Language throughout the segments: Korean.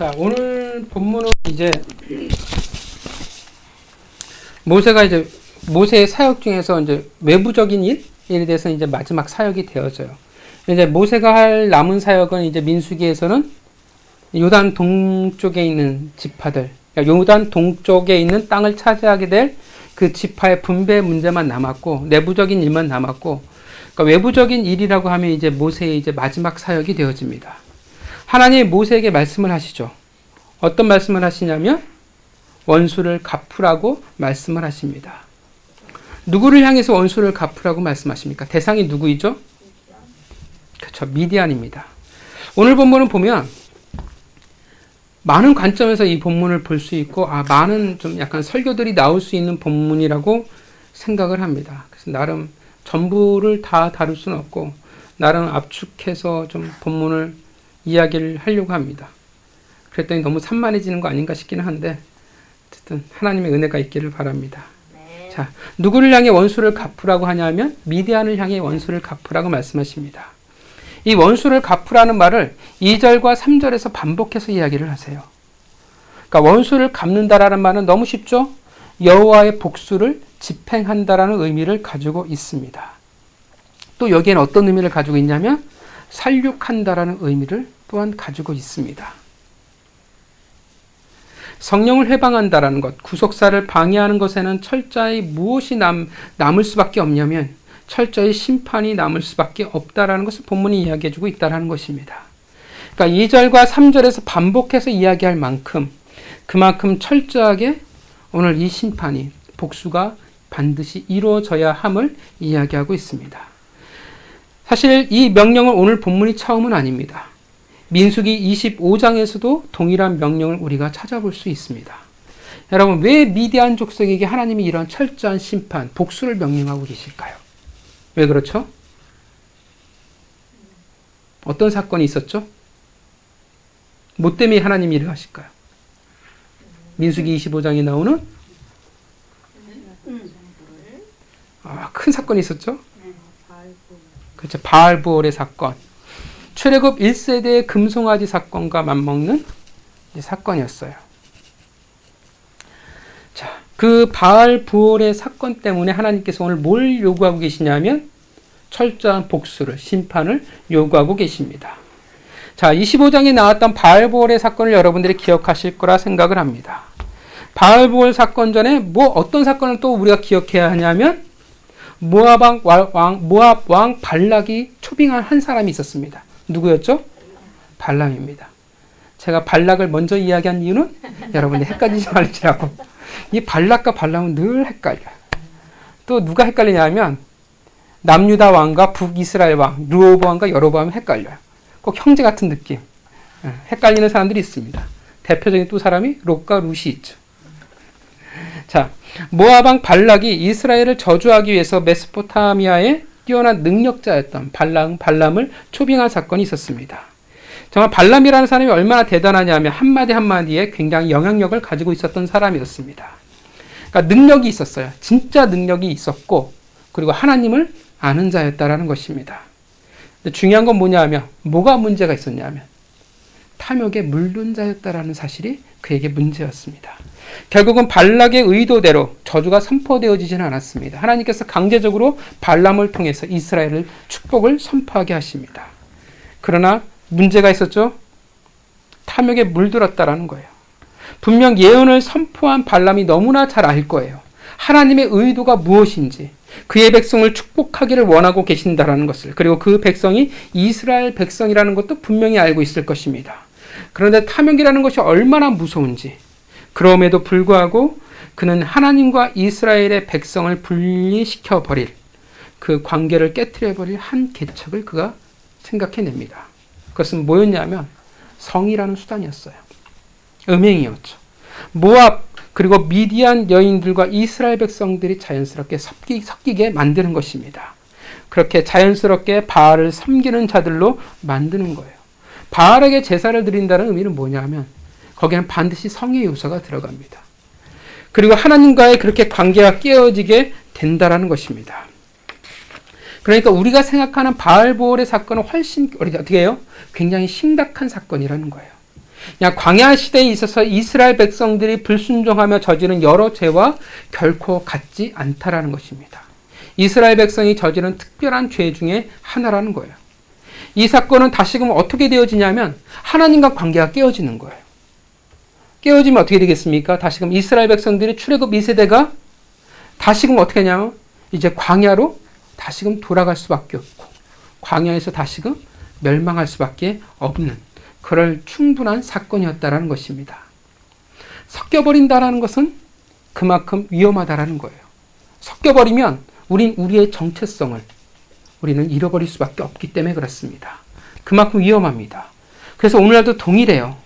자, 오늘 본문은 이제 모세의 사역 중에서 이제 외부적인 일에 대해서 이제 마지막 사역이 되어져요. 이제 모세가 할 남은 사역은 이제 민수기에서는 요단 동쪽에 있는 지파들, 요단 동쪽에 있는 땅을 차지하게 될 그 지파의 분배 문제만 남았고, 내부적인 일만 남았고, 그러니까 외부적인 일이라고 하면 이제 모세의 이제 마지막 사역이 되어집니다. 하나님이 모세에게 말씀을 하시죠. 어떤 말씀을 하시냐면 원수를 갚으라고 말씀을 하십니다. 누구를 향해서 원수를 갚으라고 말씀하십니까? 대상이 누구이죠? 그렇죠. 미디안입니다. 오늘 본문을 보면 많은 관점에서 이 본문을 볼 수 있고, 많은 좀 약간 설교들이 나올 수 있는 본문이라고 생각을 합니다. 그래서 나름 전부를 다 다룰 수는 없고, 나름 압축해서 좀 본문을 이야기를 하려고 합니다. 그랬더니 너무 산만해지는 거 아닌가 싶기는 한데, 어쨌든 하나님의 은혜가 있기를 바랍니다. 네. 자, 누구를 향해 원수를 갚으라고 하냐면 미디안을 향해 원수를 갚으라고 말씀하십니다. 이 원수를 갚으라는 말을 2절과 3절에서 반복해서 이야기를 하세요. 그러니까 원수를 갚는다라는 말은 너무 쉽죠? 여호와의 복수를 집행한다라는 의미를 가지고 있습니다. 또 여기에는 어떤 의미를 가지고 있냐면 살육한다라는 의미를 또한 가지고 있습니다. 성령을 해방한다라는 것, 구속사를 방해하는 것에는 철저히 무엇이 남을 수밖에 없냐면 철저히 심판이 남을 수밖에 없다라는 것을 본문이 이야기해주고 있다는 것입니다. 그러니까 2절과 3절에서 반복해서 이야기할 만큼 그만큼 철저하게 오늘 이 심판이 복수가 반드시 이루어져야 함을 이야기하고 있습니다. 사실 이 명령은 오늘 본문이 처음은 아닙니다. 민수기 25장에서도 동일한 명령을 우리가 찾아볼 수 있습니다. 여러분, 왜 미디안 족속에게 하나님이 이런 철저한 심판, 복수를 명령하고 계실까요? 왜 그렇죠? 어떤 사건이 있었죠? 뭐 때문에 하나님이 일을 하실까요? 민수기 25장에 나오는 큰 사건이 있었죠? 그렇죠. 바알부올의 사건. 출애굽 1세대의 금송아지 사건과 맞먹는 사건이었어요. 자, 그 바알부올의 사건 때문에 하나님께서 오늘 뭘 요구하고 계시냐면 철저한 복수를, 심판을 요구하고 계십니다. 자, 25장에 나왔던 바알부올의 사건을 여러분들이 기억하실 거라 생각을 합니다. 바알부올 사건 전에 어떤 사건을 또 우리가 기억해야 하냐면 모압 왕 발락이 초빙한 한 사람이 있었습니다. 누구였죠? 발람입니다. 제가 발락을 먼저 이야기한 이유는 여러분들 헷갈리지 말으시라고. 이 발락과 발람은 늘 헷갈려요. 또 누가 헷갈리냐면 남유다 왕과 북이스라엘 왕, 르호보암과 여로보암이 헷갈려요. 꼭 형제 같은 느낌. 헷갈리는 사람들이 있습니다. 대표적인 또 사람이 롯과 룻이 있죠. 자, 모압 왕 발락이 이스라엘을 저주하기 위해서 메소포타미아의 뛰어난 능력자였던 발람을 초빙한 사건이 있었습니다. 정말 발람이라는 사람이 얼마나 대단하냐면 한마디 한마디에 굉장히 영향력을 가지고 있었던 사람이었습니다. 그러니까 능력이 있었어요. 진짜 능력이 있었고, 그리고 하나님을 아는 자였다라는 것입니다. 근데 중요한 건 뭐냐면 뭐가 문제가 있었냐면 탐욕에 물든 자였다라는 사실이 그에게 문제였습니다. 결국은 발락의 의도대로 저주가 선포되어지지는 않았습니다. 하나님께서 강제적으로 발람을 통해서 이스라엘을 축복을 선포하게 하십니다. 그러나 문제가 있었죠? 탐욕에 물들었다라는 거예요. 분명 예언을 선포한 발람이 너무나 잘 알 거예요. 하나님의 의도가 무엇인지, 그의 백성을 축복하기를 원하고 계신다라는 것을, 그리고 그 백성이 이스라엘 백성이라는 것도 분명히 알고 있을 것입니다. 그런데 탐욕이라는 것이 얼마나 무서운지, 그럼에도 불구하고 그는 하나님과 이스라엘의 백성을 분리시켜버릴, 그 관계를 깨트려버릴 한 계책을 그가 생각해냅니다. 그것은 뭐였냐면 성이라는 수단이었어요. 음행이었죠. 모압 그리고 미디안 여인들과 이스라엘 백성들이 자연스럽게 섞이게 만드는 것입니다. 그렇게 자연스럽게 바알을 섬기는 자들로 만드는 거예요. 바알에게 제사를 드린다는 의미는 뭐냐면 거기에는 반드시 성의 요소가 들어갑니다. 그리고 하나님과의 그렇게 관계가 깨어지게 된다라는 것입니다. 그러니까 우리가 생각하는 바알보올의 사건은 훨씬 어떻게 해요? 굉장히 심각한 사건이라는 거예요. 그냥 광야 시대에 있어서 이스라엘 백성들이 불순종하며 저지른 여러 죄와 결코 같지 않다라는 것입니다. 이스라엘 백성이 저지른 특별한 죄 중에 하나라는 거예요. 이 사건은 다시금 어떻게 되어지냐면 하나님과 관계가 깨어지는 거예요. 깨어지면 어떻게 되겠습니까? 다시금 이스라엘 백성들이 출애굽 2세대가 다시금 어떻게 하냐면 이제 광야로 다시금 돌아갈 수밖에 없고 광야에서 다시금 멸망할 수밖에 없는 그럴 충분한 사건이었다라는 것입니다. 섞여버린다라는 것은 그만큼 위험하다라는 거예요. 섞여버리면 우리의 정체성을 우리는 잃어버릴 수밖에 없기 때문에 그렇습니다. 그만큼 위험합니다. 그래서 오늘날도 동일해요.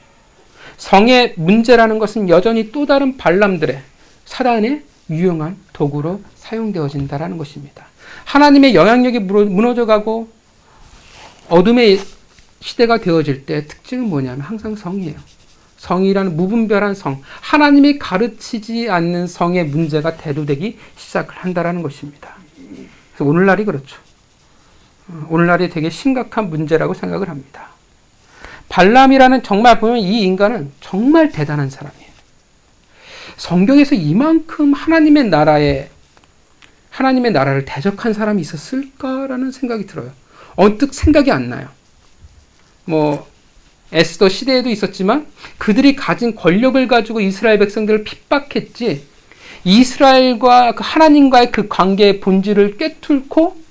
성의 문제라는 것은 여전히 또 다른 발람들의 사단의 유용한 도구로 사용되어진다라는 것입니다. 하나님의 영향력이 무너져가고 어둠의 시대가 되어질 때 특징은 뭐냐면 항상 성이에요. 성이라는 무분별한 성, 하나님이 가르치지 않는 성의 문제가 대두되기 시작을 한다라는 것입니다. 그래서 오늘날이 그렇죠. 오늘날이 되게 심각한 문제라고 생각을 합니다. 발람이라는 정말 보면 이 인간은 정말 대단한 사람이에요. 성경에서 이만큼 하나님의 나라를 대적한 사람이 있었을까라는 생각이 들어요. 언뜻 생각이 안 나요. 에스더 시대에도 있었지만 그들이 가진 권력을 가지고 이스라엘 백성들을 핍박했지 이스라엘과 그 하나님과의 그 관계의 본질을 꿰뚫고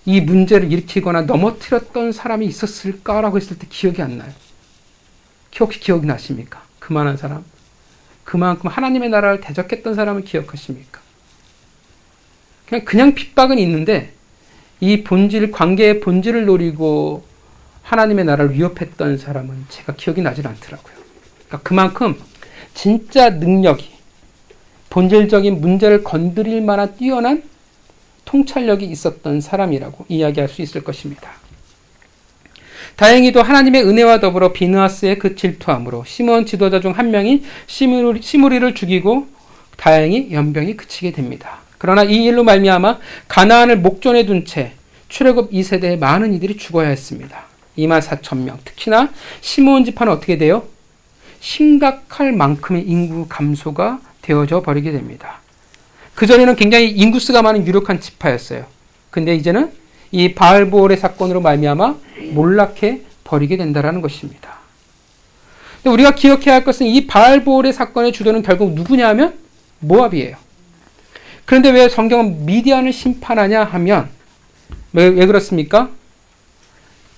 이 문제를 일으키거나 넘어뜨렸던 사람이 있었을까라고 했을 때 기억이 안 나요. 혹시 기억이 나십니까? 그만한 사람. 그만큼 하나님의 나라를 대적했던 사람을 기억하십니까? 그냥 핍박은 있는데 이 관계의 본질을 노리고 하나님의 나라를 위협했던 사람은 제가 기억이 나질 않더라고요. 그러니까 그만큼 진짜 능력이 본질적인 문제를 건드릴 만한 뛰어난 통찰력이 있었던 사람이라고 이야기할 수 있을 것입니다. 다행히도 하나님의 은혜와 더불어 비느하스의 그 질투함으로 시므온 지도자 중 한 명이 시므리를 죽이고 다행히 연병이 그치게 됩니다. 그러나 이 일로 말미암아 가나안을 목전에 둔 채 출애굽 2세대의 많은 이들이 죽어야 했습니다. 24,000명. 특히나 시므온 지파는 어떻게 돼요? 심각할 만큼의 인구 감소가 되어져 버리게 됩니다. 그전에는 굉장히 인구수가 많은 유력한 지파였어요. 근데 이제는 이 바알보올의 사건으로 말미암아 몰락해 버리게 된다는 것입니다. 근데 우리가 기억해야 할 것은 이 바알보올의 사건의 주도는 결국 누구냐 하면 모압이에요. 그런데 왜 성경은 미디안을 심판하냐 하면 왜 그렇습니까?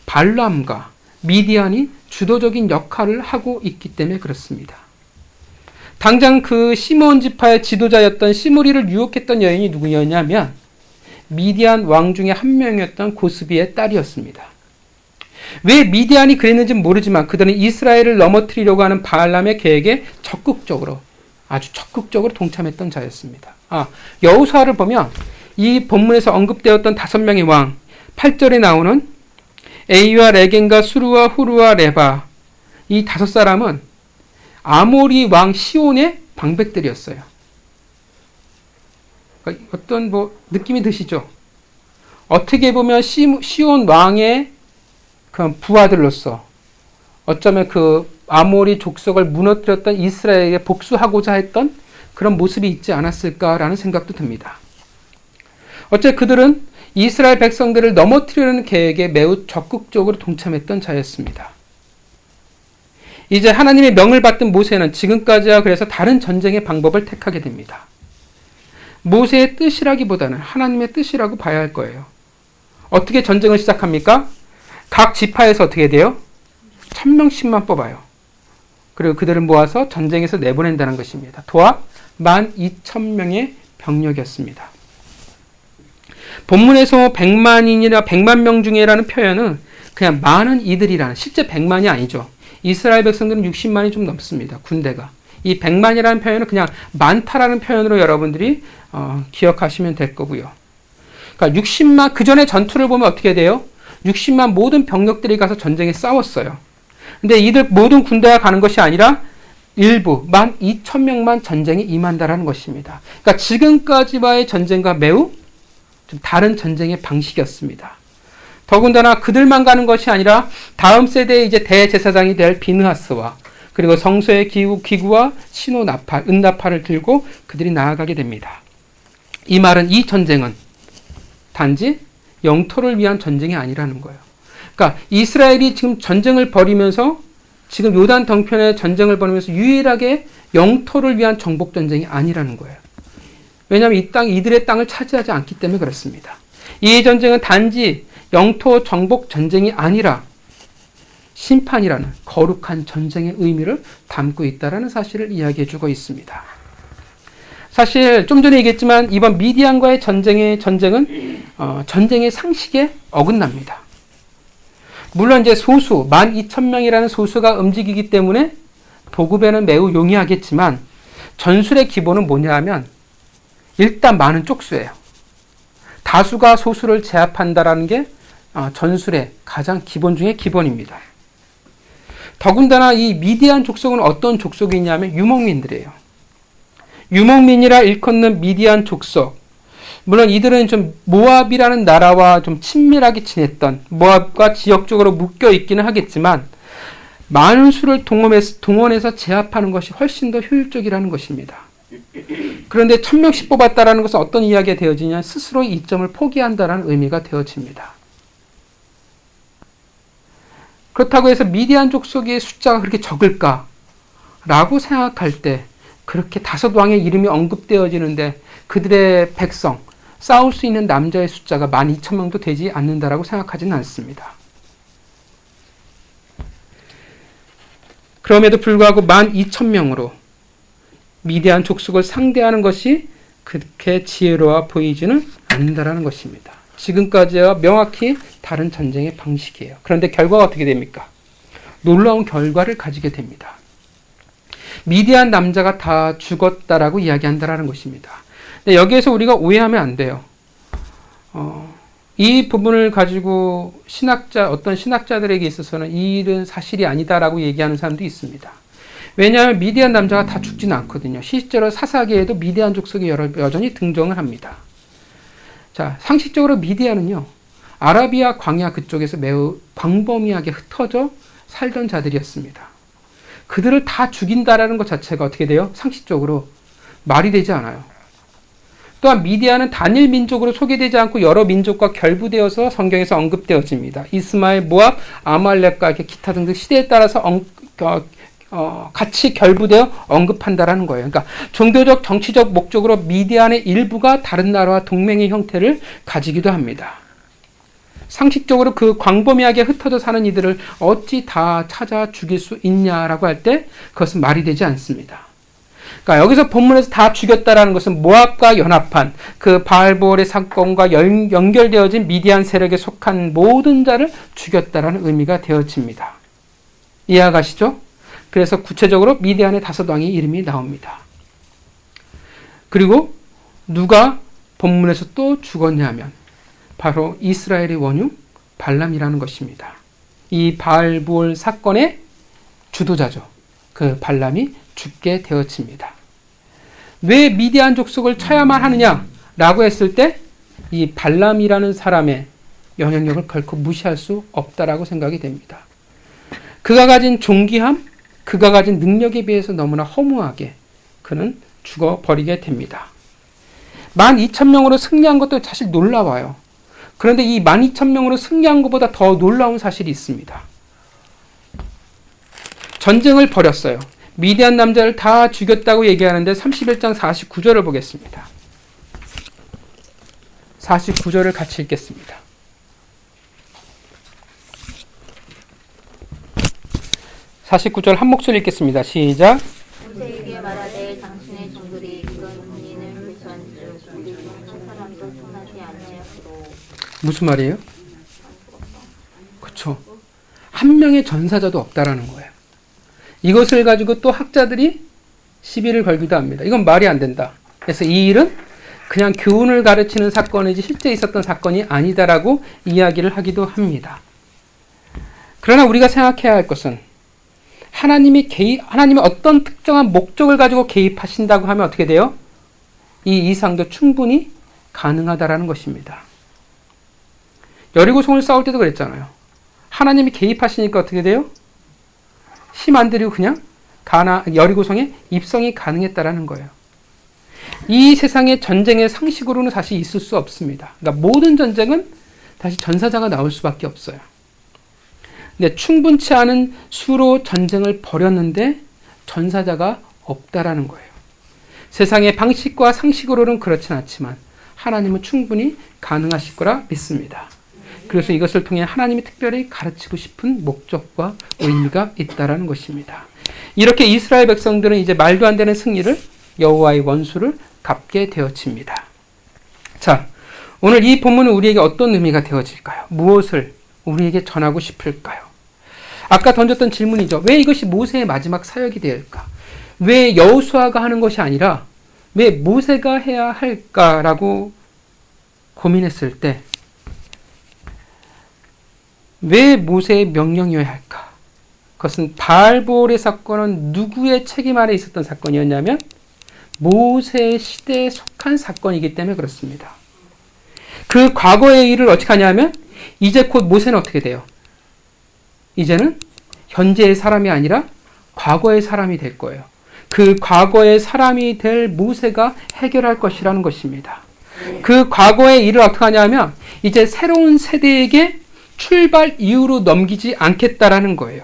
발람과 미디안이 주도적인 역할을 하고 있기 때문에 그렇습니다. 당장 그 시므온 지파의 지도자였던 시므리를 유혹했던 여인이 누구였냐면 미디안 왕 중에 한 명이었던 고스비의 딸이었습니다. 왜 미디안이 그랬는지는 모르지만 그들은 이스라엘을 넘어뜨리려고 하는 발람의 계획에 아주 적극적으로 동참했던 자였습니다. 여호수아를 보면 이 본문에서 언급되었던 5명의 왕, 8절에 나오는 에이와 레겐과 수르와 후르와 레바, 이 5사람은 아모리 왕 시온의 방백들이었어요. 어떤 느낌이 드시죠? 어떻게 보면 시온 왕의 그 부하들로서 어쩌면 그 아모리 족속을 무너뜨렸던 이스라엘에게 복수하고자 했던 그런 모습이 있지 않았을까라는 생각도 듭니다. 어째 그들은 이스라엘 백성들을 넘어뜨리려는 계획에 매우 적극적으로 동참했던 자였습니다. 이제 하나님의 명을 받던 모세는 지금까지와 그래서 다른 전쟁의 방법을 택하게 됩니다. 모세의 뜻이라기보다는 하나님의 뜻이라고 봐야 할 거예요. 어떻게 전쟁을 시작합니까? 각 지파에서 어떻게 돼요? 1000명씩만 뽑아요. 그리고 그들을 모아서 전쟁에서 내보낸다는 것입니다. 도합 12,000명의 병력이었습니다. 본문에서 100만 명 중에라는 표현은 그냥 많은 이들이라는, 실제 100만이 아니죠. 이스라엘 백성들은 60만이 좀 넘습니다. 군대가. 이 100만이라는 표현은 그냥 많다라는 표현으로 여러분들이 기억하시면 될 거고요. 그러니까 60만, 그 전에 전투를 보면 어떻게 돼요? 60만 모든 병력들이 가서 전쟁에 싸웠어요. 근데 이들 모든 군대가 가는 것이 아니라 일부 12,000명만 전쟁에 임한다라는 것입니다. 그러니까 지금까지와의 전쟁과 매우 좀 다른 전쟁의 방식이었습니다. 더군다나 그들만 가는 것이 아니라 다음 세대의 이제 대제사장이 될 비느하스와 그리고 성소의 기구와 신호 나팔, 은나팔을 들고 그들이 나아가게 됩니다. 이 말은 이 전쟁은 단지 영토를 위한 전쟁이 아니라는 거예요. 그러니까 이스라엘이 지금 전쟁을 벌이면서 지금 요단 덩편에 전쟁을 벌이면서 유일하게 영토를 위한 정복 전쟁이 아니라는 거예요. 왜냐하면 이 땅, 이들의 땅을 차지하지 않기 때문에 그렇습니다. 이 전쟁은 단지 영토 정복 전쟁이 아니라 심판이라는 거룩한 전쟁의 의미를 담고 있다는 사실을 이야기해 주고 있습니다. 사실 좀 전에 얘기했지만 이번 미디안과의 전쟁은 전쟁의 상식에 어긋납니다. 물론 이제 소수, 12,000명이라는 소수가 움직이기 때문에 보급에는 매우 용이하겠지만 전술의 기본은 뭐냐 하면 일단 많은 쪽수예요. 다수가 소수를 제압한다라는 게 전술의 가장 기본 중에 기본입니다. 더군다나 이 미디안 족속은 어떤 족속이냐면 유목민들이에요. 유목민이라 일컫는 미디안 족속. 물론 이들은 좀 모압이라는 나라와 좀 친밀하게 지냈던 모압과 지역적으로 묶여 있기는 하겠지만 많은 수를 동원해서 제압하는 것이 훨씬 더 효율적이라는 것입니다. 그런데 1000명씩 뽑았다라는 것은 어떤 이야기가 되어지냐 스스로 이점을 포기한다라는 의미가 되어집니다. 그렇다고 해서 미디안 족속의 숫자가 그렇게 적을까라고 생각할 때 그렇게 5왕의 이름이 언급되어지는데 그들의 백성, 싸울 수 있는 남자의 숫자가 12,000명도 되지 않는다라고 생각하지는 않습니다. 그럼에도 불구하고 12,000명으로 미디안 족속을 상대하는 것이 그렇게 지혜로워 보이지는 않는다라는 것입니다. 지금까지와 명확히 다른 전쟁의 방식이에요. 그런데 결과가 어떻게 됩니까? 놀라운 결과를 가지게 됩니다. 미디안 남자가 다 죽었다라고 이야기한다라는 것입니다. 근데 여기에서 우리가 오해하면 안 돼요. 이 부분을 가지고 어떤 신학자들에게 있어서는 이 일은 사실이 아니다라고 얘기하는 사람도 있습니다. 왜냐하면 미디안 남자가 다 죽지는 않거든요. 실제로 사사기에도 미디안 족속이 여전히 등장을 합니다. 자, 상식적으로 미디안은요, 아라비아 광야 그쪽에서 매우 광범위하게 흩어져 살던 자들이었습니다. 그들을 다 죽인다라는 것 자체가 어떻게 돼요? 상식적으로 말이 되지 않아요. 또한 미디안은 단일 민족으로 소개되지 않고 여러 민족과 결부되어서 성경에서 언급되어집니다. 이스마엘, 모압, 아말렉과 이렇게 기타 등등 시대에 따라서 같이 결부되어 언급한다라는 거예요. 그러니까 종교적, 정치적 목적으로 미디안의 일부가 다른 나라와 동맹의 형태를 가지기도 합니다. 상식적으로 그 광범위하게 흩어져 사는 이들을 어찌 다 찾아 죽일 수 있냐라고 할 때 그것은 말이 되지 않습니다. 그러니까 여기서 본문에서 다 죽였다라는 것은 모압과 연합한 그 바알보올의 사건과 연결되어진 미디안 세력에 속한 모든 자를 죽였다라는 의미가 되어집니다. 이해가시죠? 그래서 구체적으로 미디안의 5왕의 이름이 나옵니다. 그리고 누가 본문에서 또 죽었냐면 바로 이스라엘의 원흉 발람이라는 것입니다. 이 바알부올 사건의 주도자죠. 그 발람이 죽게 되어집니다. 왜 미디안 족속을 쳐야만 하느냐라고 했을 때 이 발람이라는 사람의 영향력을 결코 무시할 수 없다라고 생각이 됩니다. 그가 가진 존귀함, 그가 가진 능력에 비해서 너무나 허무하게 그는 죽어버리게 됩니다. 12,000명으로 승리한 것도 사실 놀라워요. 그런데 이 12,000명으로 승리한 것보다 더 놀라운 사실이 있습니다. 전쟁을 벌였어요. 미디안 남자를 다 죽였다고 얘기하는데 31장 49절을 보겠습니다. 49절을 같이 읽겠습니다. 49절 한 목소리 읽겠습니다. 시작. 모세에게 말하되 당신의 종들이 그런 군인을 불수한즉 우리 중 한 사람도 떠나지 아니하시로. 무슨 말이에요? 그렇죠. 한 명의 전사자도 없다라는 거예요. 이것을 가지고 또 학자들이 시비를 걸기도 합니다. 이건 말이 안 된다. 그래서 이 일은 그냥 교훈을 가르치는 사건이지 실제 있었던 사건이 아니다라고 이야기를 하기도 합니다. 그러나 우리가 생각해야 할 것은 하나님이 어떤 특정한 목적을 가지고 개입하신다고 하면 어떻게 돼요? 이 이상도 충분히 가능하다라는 것입니다. 여리고성을 싸울 때도 그랬잖아요. 하나님이 개입하시니까 어떻게 돼요? 힘 안 들이고 그냥 여리고성에 입성이 가능했다라는 거예요. 이 세상의 전쟁의 상식으로는 다시 있을 수 없습니다. 그러니까 모든 전쟁은 다시 전사자가 나올 수밖에 없어요. 근데 충분치 않은 수로 전쟁을 벌였는데 전사자가 없다라는 거예요. 세상의 방식과 상식으로는 그렇진 않지만 하나님은 충분히 가능하실 거라 믿습니다. 그래서 이것을 통해 하나님이 특별히 가르치고 싶은 목적과 의미가 있다라는 것입니다. 이렇게 이스라엘 백성들은 이제 말도 안 되는 승리를 여호와의 원수를 갚게 되어집니다. 자, 오늘 이 본문은 우리에게 어떤 의미가 되어질까요? 무엇을 우리에게 전하고 싶을까요? 아까 던졌던 질문이죠. 왜 이것이 모세의 마지막 사역이 될까? 왜 여호수아가 하는 것이 아니라 왜 모세가 해야 할까라고 고민했을 때 왜 모세의 명령이어야 할까? 그것은 바알보올의 사건은 누구의 책임 아래 있었던 사건이었냐면 모세 시대에 속한 사건이기 때문에 그렇습니다. 그 과거의 일을 어떻게 하냐면 이제 곧 모세는 어떻게 돼요? 이제는 현재의 사람이 아니라 과거의 사람이 될 거예요. 그 과거의 사람이 될 모세가 해결할 것이라는 것입니다. 그 과거의 일을 어떻게 하냐면 이제 새로운 세대에게 출발 이후로 넘기지 않겠다라는 거예요.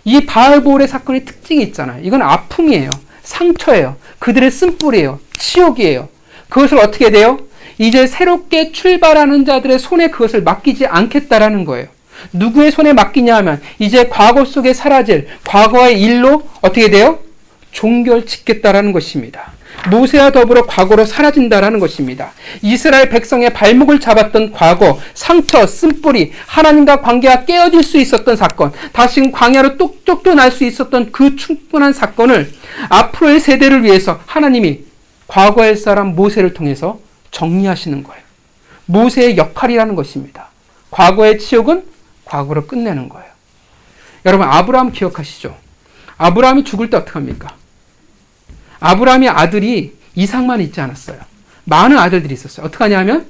이 바알보올의 사건의 특징이 있잖아요. 이건 아픔이에요. 상처예요. 그들의 쓴뿌리예요. 치욕이에요. 그것을 어떻게 돼요? 이제 새롭게 출발하는 자들의 손에 그것을 맡기지 않겠다라는 거예요. 누구의 손에 맡기냐 하면 이제 과거 속에 사라질 과거의 일로 어떻게 돼요? 종결짓겠다라는 것입니다. 모세와 더불어 과거로 사라진다라는 것입니다. 이스라엘 백성의 발목을 잡았던 과거, 상처, 쓴뿌리, 하나님과 관계가 깨어질 수 있었던 사건, 다시 광야로 뚝 쫓겨날 수 있었던 그 충분한 사건을 앞으로의 세대를 위해서 하나님이 과거의 사람 모세를 통해서 정리하시는 거예요. 모세의 역할이라는 것입니다. 과거의 치욕은 과거로 끝내는 거예요. 여러분, 아브라함 기억하시죠? 아브라함이 죽을 때 어떡합니까? 아브라함의 아들이 이삭만 있지 않았어요. 많은 아들들이 있었어요. 어떻게 하냐면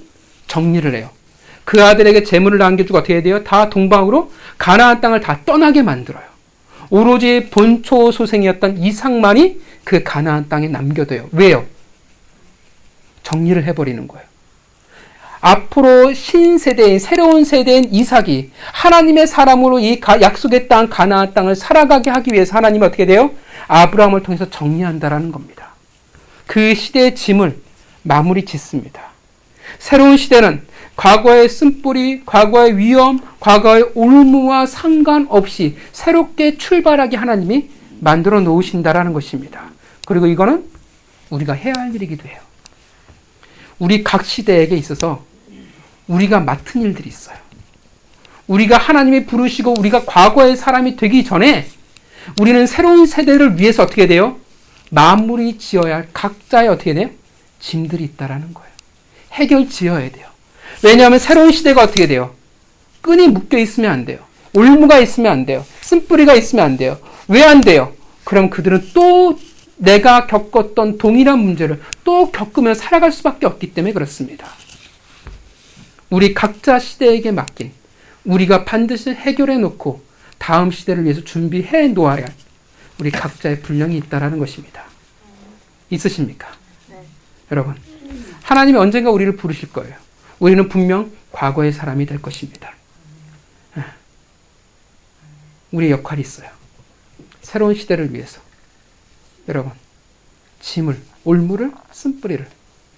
정리를 해요. 그 아들에게 재물을 남겨주고 어떻게 해야 돼요? 다 동방으로 가나안 땅을 다 떠나게 만들어요. 오로지 본초 소생이었던 이삭만이 그 가나안 땅에 남겨둬요. 왜요? 정리를 해버리는 거예요. 앞으로 신세대인 새로운 세대인 이삭이 하나님의 사람으로 이 약속의 땅 가나안 땅을 살아가게 하기 위해서 하나님은 어떻게 돼요? 아브라함을 통해서 정리한다라는 겁니다. 그 시대의 짐을 마무리 짓습니다. 새로운 시대는 과거의 쓴뿌리, 과거의 위험, 과거의 올무와 상관없이 새롭게 출발하게 하나님이 만들어 놓으신다라는 것입니다. 그리고 이거는 우리가 해야 할 일이기도 해요. 우리 각 시대에게 있어서 우리가 맡은 일들이 있어요. 우리가 하나님이 부르시고 우리가 과거의 사람이 되기 전에 우리는 새로운 세대를 위해서 어떻게 돼요? 마무리 지어야 할 각자의 어떻게 돼요? 짐들이 있다라는 거예요. 해결 지어야 돼요. 왜냐하면 새로운 시대가 어떻게 돼요? 끈이 묶여 있으면 안 돼요. 올무가 있으면 안 돼요. 쓴뿌리가 있으면 안 돼요. 왜 안 돼요? 그럼 그들은 또 내가 겪었던 동일한 문제를 또 겪으며 살아갈 수밖에 없기 때문에 그렇습니다. 우리 각자 시대에게 맡긴 우리가 반드시 해결해 놓고 다음 시대를 위해서 준비해 놓아야 할 우리 각자의 분량이 있다라는 것입니다. 있으십니까? 네. 여러분, 하나님이 언젠가 우리를 부르실 거예요. 우리는 분명 과거의 사람이 될 것입니다. 우리의 역할이 있어요. 새로운 시대를 위해서. 여러분, 짐을, 올무를, 쓴뿌리를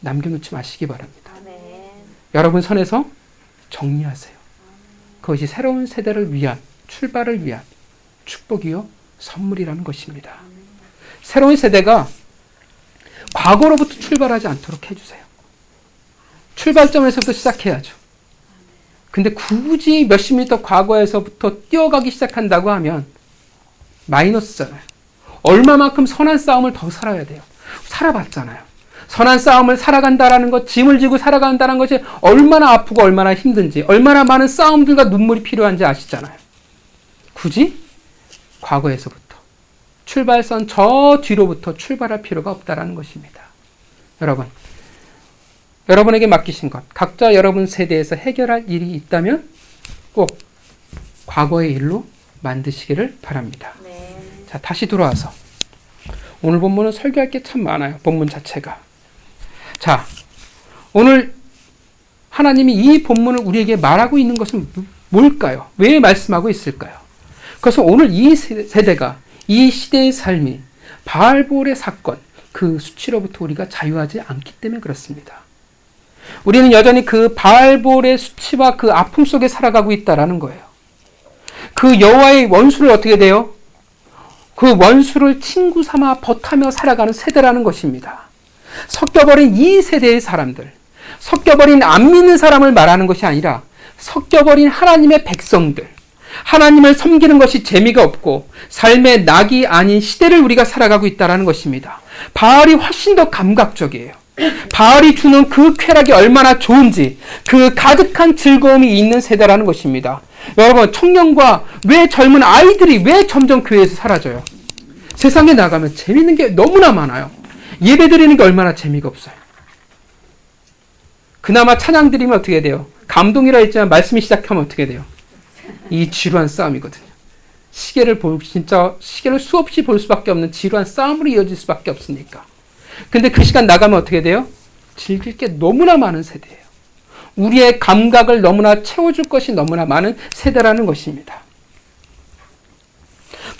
남겨놓지 마시기 바랍니다. 아멘. 여러분 선에서 정리하세요. 그것이 새로운 세대를 위한, 출발을 위한 축복이요 선물이라는 것입니다. 새로운 세대가 과거로부터 출발하지 않도록 해주세요. 출발점에서부터 시작해야죠. 근데 굳이 몇십 미터 과거에서부터 뛰어가기 시작한다고 하면 마이너스잖아요. 얼마만큼 선한 싸움을 더 살아야 돼요. 살아봤잖아요. 선한 싸움을 살아간다라는 것, 짐을 지고 살아간다는 것이 얼마나 아프고 얼마나 힘든지, 얼마나 많은 싸움들과 눈물이 필요한지 아시잖아요. 굳이 과거에서부터 출발선 저 뒤로부터 출발할 필요가 없다라는 것입니다. 여러분, 여러분에게 맡기신 것, 각자 여러분 세대에서 해결할 일이 있다면 꼭 과거의 일로 만드시기를 바랍니다. 네. 자, 다시 돌아와서 오늘 본문은 설교할 게 참 많아요. 본문 자체가. 자, 오늘 하나님이 이 본문을 우리에게 말하고 있는 것은 뭘까요? 왜 말씀하고 있을까요? 그래서 오늘 이 세대가, 이 시대의 삶이 바알볼의 사건, 그 수치로부터 우리가 자유하지 않기 때문에 그렇습니다. 우리는 여전히 그 바알볼의 수치와 그 아픔 속에 살아가고 있다라는 거예요. 그 여호와의 원수를 어떻게 돼요? 그 원수를 친구 삼아 벗하며 살아가는 세대라는 것입니다. 섞여버린 이 세대의 사람들, 섞여버린 안 믿는 사람을 말하는 것이 아니라 섞여버린 하나님의 백성들, 하나님을 섬기는 것이 재미가 없고 삶의 낙이 아닌 시대를 우리가 살아가고 있다는 것입니다. 바알이 훨씬 더 감각적이에요. 바알이 주는 그 쾌락이 얼마나 좋은지, 그 가득한 즐거움이 있는 세대라는 것입니다. 여러분, 청년과 왜 젊은 아이들이 왜 점점 교회에서 사라져요? 세상에 나가면 재밌는 게 너무나 많아요. 예배 드리는 게 얼마나 재미가 없어요. 그나마 찬양 드리면 어떻게 돼요? 감동이라 했지만 말씀이 시작하면 어떻게 돼요? 이 지루한 싸움이거든요. 시계를 수없이 볼 수밖에 없는 지루한 싸움으로 이어질 수밖에 없으니까. 근데 그 시간 나가면 어떻게 돼요? 즐길 게 너무나 많은 세대예요. 우리의 감각을 너무나 채워줄 것이 너무나 많은 세대라는 것입니다.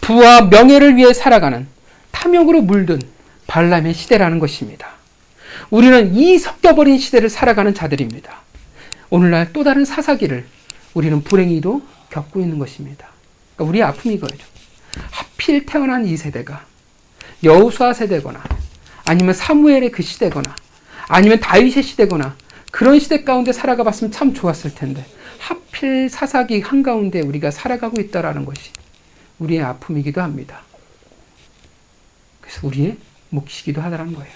부와 명예를 위해 살아가는 탐욕으로 물든 발람의 시대라는 것입니다. 우리는 이 섞여버린 시대를 살아가는 자들입니다. 오늘날 또 다른 사사기를 우리는 불행히도 겪고 있는 것입니다. 그러니까 우리의 아픔이 이거예요. 하필 태어난 이 세대가 여호수아 세대거나 아니면 사무엘의 그 시대거나 아니면 다윗의 시대거나 그런 시대 가운데 살아가 봤으면 참 좋았을 텐데 하필 사사기 한가운데 우리가 살아가고 있다는 것이 우리의 아픔이기도 합니다. 그래서 우리의 몫이기도 하다는 거예요.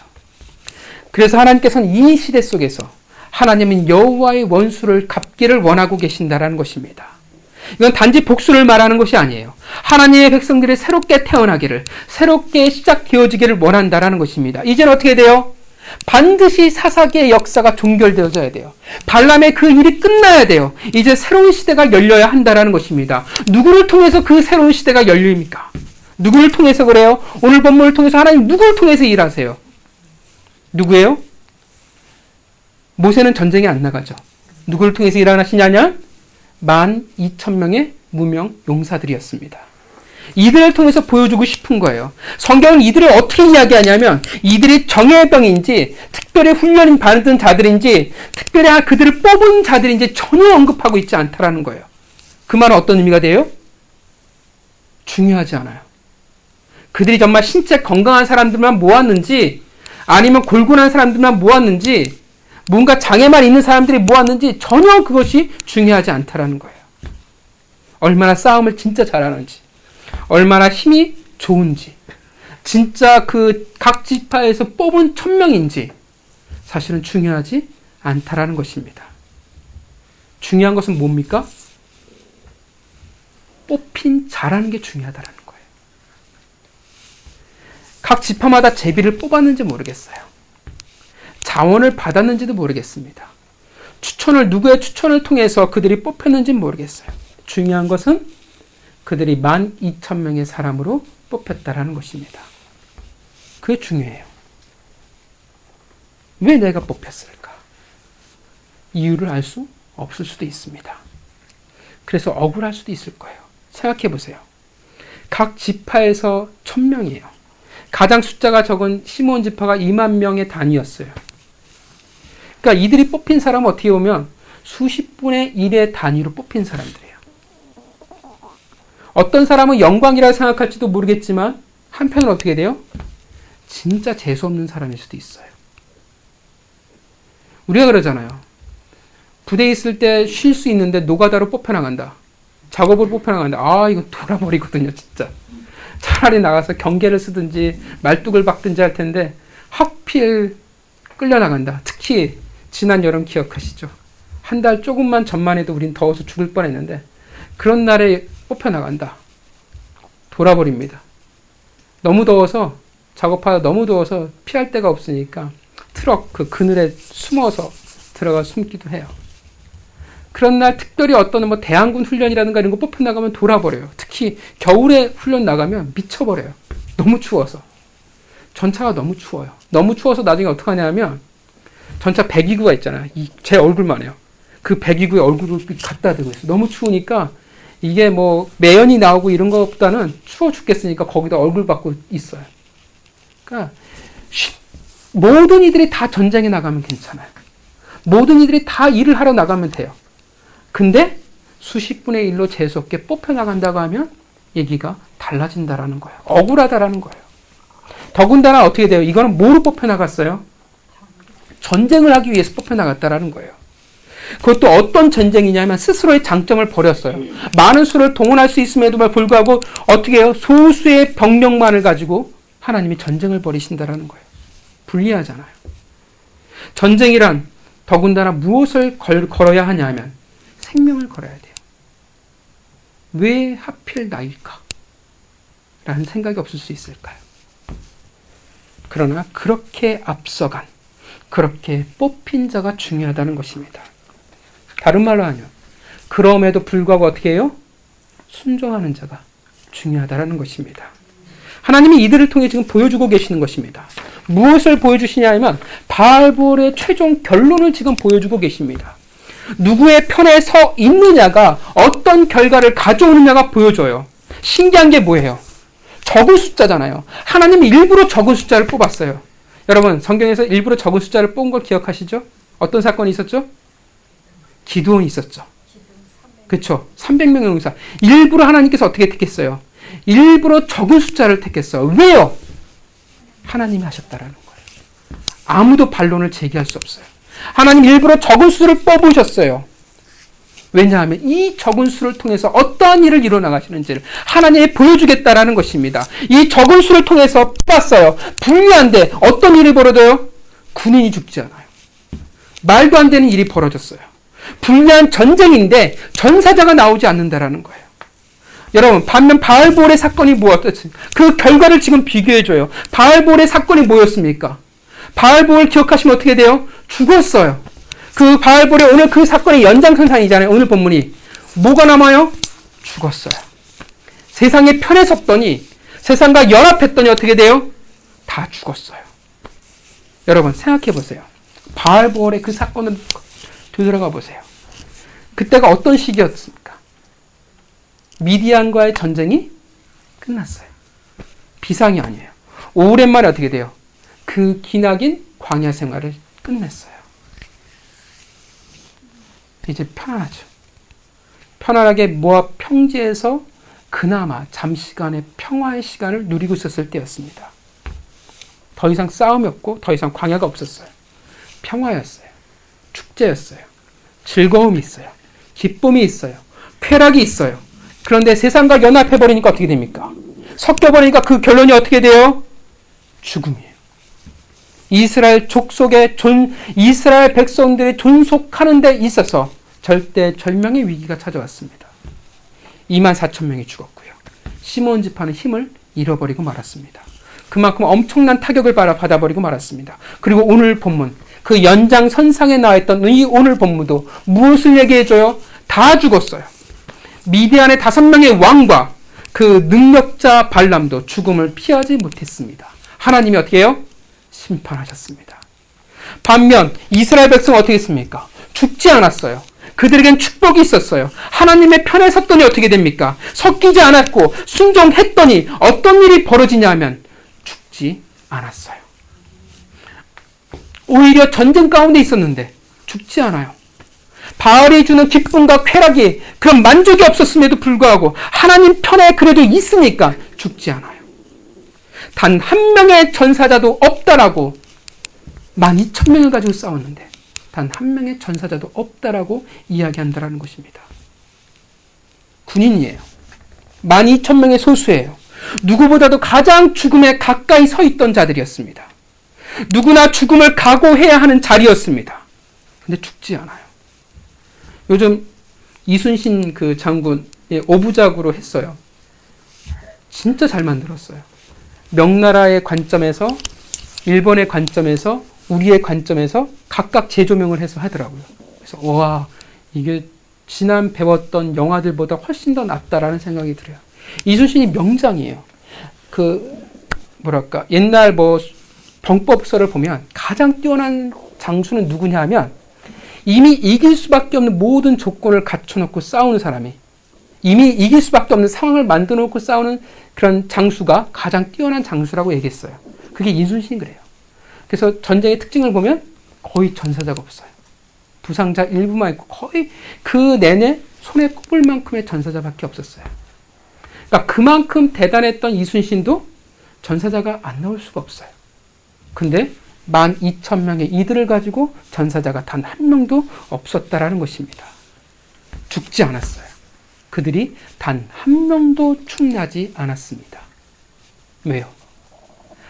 그래서 하나님께서는 이 시대 속에서 하나님은 여호와의 원수를 갚기를 원하고 계신다라는 것입니다. 이건 단지 복수를 말하는 것이 아니에요. 하나님의 백성들이 새롭게 태어나기를, 새롭게 시작되어지기를 원한다라는 것입니다. 이제는 어떻게 돼요? 반드시 사사기의 역사가 종결되어져야 돼요. 발람의 그 일이 끝나야 돼요. 이제 새로운 시대가 열려야 한다라는 것입니다. 누구를 통해서 그 새로운 시대가 열립니까? 누구를 통해서 그래요? 오늘 본문을 통해서 하나님 누구를 통해서 일하세요? 누구예요? 모세는 전쟁에 안 나가죠. 누구를 통해서 일하시냐냐? 12,000명의 무명 용사들이었습니다. 이들을 통해서 보여주고 싶은 거예요. 성경은 이들을 어떻게 이야기하냐면 이들이 정예병인지 특별히 훈련을 받은 자들인지 특별히 그들을 뽑은 자들인지 전혀 언급하고 있지 않다라는 거예요. 그 말은 어떤 의미가 돼요? 중요하지 않아요. 그들이 정말 신체 건강한 사람들만 모았는지 아니면 골곤한 사람들만 모았는지 뭔가 장애만 있는 사람들이 모았는지 전혀 그것이 중요하지 않다라는 거예요. 얼마나 싸움을 진짜 잘하는지, 얼마나 힘이 좋은지, 진짜 그 각 지파에서 뽑은 1000명인지 사실은 중요하지 않다라는 것입니다. 중요한 것은 뭡니까? 뽑힌 자라는 게 중요하다라는 거예요. 각 지파마다 제비를 뽑았는지 모르겠어요. 자원을 받았는지도 모르겠습니다. 누구의 추천을 통해서 그들이 뽑혔는지는 모르겠어요. 중요한 것은 그들이 12,000명의 사람으로 뽑혔다라는 것입니다. 그게 중요해요. 왜 내가 뽑혔을까? 이유를 알 수 없을 수도 있습니다. 그래서 억울할 수도 있을 거예요. 생각해 보세요. 각 지파에서 1000명이에요. 가장 숫자가 적은 시므온 지파가 20,000명의 단위였어요. 그러니까 이들이 뽑힌 사람은 어떻게 보면 수십 분의 1의 단위로 뽑힌 사람들이에요. 어떤 사람은 영광이라고 생각할지도 모르겠지만 한편은 어떻게 돼요? 진짜 재수없는 사람일 수도 있어요. 우리가 그러잖아요. 부대에 있을 때 쉴 수 있는데 노가다로 뽑혀나간다. 작업으로 뽑혀나간다. 아, 이거 돌아버리거든요, 진짜. 차라리 나가서 경계를 쓰든지 말뚝을 박든지 할 텐데 하필 끌려나간다. 특히 지난 여름 기억하시죠? 한 달 조금만 전만 해도 우린 더워서 죽을 뻔했는데 그런 날에 뽑혀나간다. 돌아버립니다. 너무 더워서 작업하다 너무 더워서 피할 데가 없으니까 트럭 그 그늘에 숨어서 들어가 숨기도 해요. 그런 날 특별히 어떤 뭐 대항군 훈련이라든가 이런 거 뽑혀 나가면 돌아버려요. 특히 겨울에 훈련 나가면 미쳐버려요. 너무 추워서. 전차가 너무 추워요. 너무 추워서 나중에 어떻게 하냐면 전차 배기구가 있잖아요. 제 얼굴만 해요. 그 배기구에 얼굴을 갖다 대고 있어요. 너무 추우니까 이게 뭐 매연이 나오고 이런 것보다는 추워 죽겠으니까 거기다 얼굴 받고 있어요. 그러니까 모든 이들이 다 전쟁에 나가면 괜찮아요. 모든 이들이 다 일을 하러 나가면 돼요. 근데 수십 분의 1로 재수없게 뽑혀 나간다고 하면 얘기가 달라진다라는 거예요. 억울하다라는 거예요. 더군다나 어떻게 돼요? 이거는 뭐로 뽑혀 나갔어요? 전쟁을 하기 위해서 뽑혀 나갔다라는 거예요. 그것도 어떤 전쟁이냐면 스스로의 장점을 버렸어요. 많은 수를 동원할 수 있음에도 불구하고 어떻게 해요? 소수의 병력만을 가지고 하나님이 전쟁을 벌이신다라는 거예요. 불리하잖아요. 전쟁이란 더군다나 무엇을 걸어야 하냐면 생명을 걸어야 돼요. 왜 하필 나일까? 라는 생각이 없을 수 있을까요? 그러나 그렇게 앞서간, 그렇게 뽑힌 자가 중요하다는 것입니다. 다른 말로 하면 그럼에도 불구하고 어떻게 해요? 순종하는 자가 중요하다는 것입니다. 하나님이 이들을 통해 지금 보여주고 계시는 것입니다. 무엇을 보여주시냐 하면 바알볼의 최종 결론을 지금 보여주고 계십니다. 누구의 편에 서 있느냐가 어떤 결과를 가져오느냐가 보여줘요. 신기한 게 뭐예요? 적은 숫자잖아요. 하나님이 일부러 적은 숫자를 뽑았어요. 여러분 성경에서 일부러 적은 숫자를 뽑은 걸 기억하시죠? 어떤 사건이 있었죠? 기드온이 있었죠. 그렇죠. 300명의 용사. 일부러 하나님께서 어떻게 택했어요? 일부러 적은 숫자를 택했어요. 왜요? 하나님이 하셨다라는 거예요. 아무도 반론을 제기할 수 없어요. 하나님 일부러 적은 수를 뽑으셨어요. 왜냐하면 이 적은 수를 통해서 어떠한 일을 이뤄나가시는지를 하나님이 보여주겠다라는 것입니다. 이 적은 수를 통해서 뽑았어요. 불리한데 어떤 일이 벌어져요? 군인이 죽지 않아요. 말도 안 되는 일이 벌어졌어요. 불리한 전쟁인데 전사자가 나오지 않는다라는 거예요. 여러분 반면 바알볼의 사건이 뭐였습니까? 그 결과를 지금 비교해줘요. 바알볼의 사건이 뭐였습니까? 바알볼 기억하시면 어떻게 돼요? 죽었어요. 그 바알볼의 오늘 그 사건의 연장선상이잖아요. 오늘 본문이. 뭐가 남아요? 죽었어요. 세상의 편에 섰더니 세상과 연합했더니 어떻게 돼요? 다 죽었어요. 여러분 생각해 보세요. 바알볼의 그 사건을 되돌아가 보세요. 그때가 어떤 시기였습니까? 미디안과의 전쟁이 끝났어요. 비상이 아니에요. 오랜만에 어떻게 돼요? 그 기나긴 광야 생활을 끝냈어요. 이제 편안하죠. 편안하게 모압 평지에서 그나마 잠시간의 평화의 시간을 누리고 있었을 때였습니다. 더 이상 싸움이 없고 더 이상 광야가 없었어요. 평화였어요. 축제였어요. 즐거움이 있어요. 기쁨이 있어요. 쾌락이 있어요. 그런데 세상과 연합해버리니까 어떻게 됩니까? 섞여버리니까 그 결론이 어떻게 돼요? 죽음이에요. 이스라엘 족속의 이스라엘 백성들이 존속하는 데 있어서 절대절명의 위기가 찾아왔습니다. 24,000명이 죽었고요. 시몬 지파는 힘을 잃어버리고 말았습니다. 그만큼 엄청난 타격을 받아버리고 말았습니다. 그리고 오늘 본문, 그 연장선상에 나와있던 이 오늘 본문도 무엇을 얘기해줘요? 다 죽었어요. 미디안의 5명의 왕과 그 능력자 발람도 죽음을 피하지 못했습니다. 하나님이 어떻게 해요? 심판하셨습니다. 반면 이스라엘 백성은 어떻게 했습니까? 죽지 않았어요. 그들에겐 축복이 있었어요. 하나님의 편에 섰더니 어떻게 됩니까? 섞이지 않았고 순종했더니 어떤 일이 벌어지냐 하면 죽지 않았어요. 오히려 전쟁 가운데 있었는데 죽지 않아요. 바알이 주는 기쁨과 쾌락이 그런 만족이 없었음에도 불구하고 하나님 편에 그래도 있으니까 죽지 않아요. 단 한 명의 전사자도 없다라고 12,000명을 가지고 싸웠는데 단 한 명의 전사자도 없다라고 이야기한다라는 것입니다. 군인이에요. 12,000명의 소수예요. 누구보다도 가장 죽음에 가까이 서 있던 자들이었습니다. 누구나 죽음을 각오해야 하는 자리였습니다. 근데 죽지 않아요. 요즘 이순신 그 장군 오부작으로 했어요. 진짜 잘 만들었어요. 명나라의 관점에서 일본의 관점에서 우리의 관점에서 각각 재조명을 해서 하더라고요. 그래서 와, 이게 지난 배웠던 영화들보다 훨씬 더 낫다라는 생각이 들어요. 이순신이 명장이에요. 옛날 병법서를 보면 가장 뛰어난 장수는 누구냐 하면 이미 이길 수밖에 없는 모든 조건을 갖춰놓고 싸우는 사람이, 이미 이길 수밖에 없는 상황을 만들어 놓고 싸우는 그런 장수가 가장 뛰어난 장수라고 얘기했어요. 그게 이순신이 그래요. 그래서 전쟁의 특징을 보면 거의 전사자가 없어요. 부상자 일부만 있고 거의 그 내내 손에 꼽을 만큼의 전사자밖에 없었어요. 그러니까 그만큼 대단했던 이순신도 전사자가 안 나올 수가 없어요. 근데 12,000명의 이들을 가지고 전사자가 단 한 명도 없었다라는 것입니다. 죽지 않았어요. 그들이 단 한 명도 축나지 않았습니다. 왜요?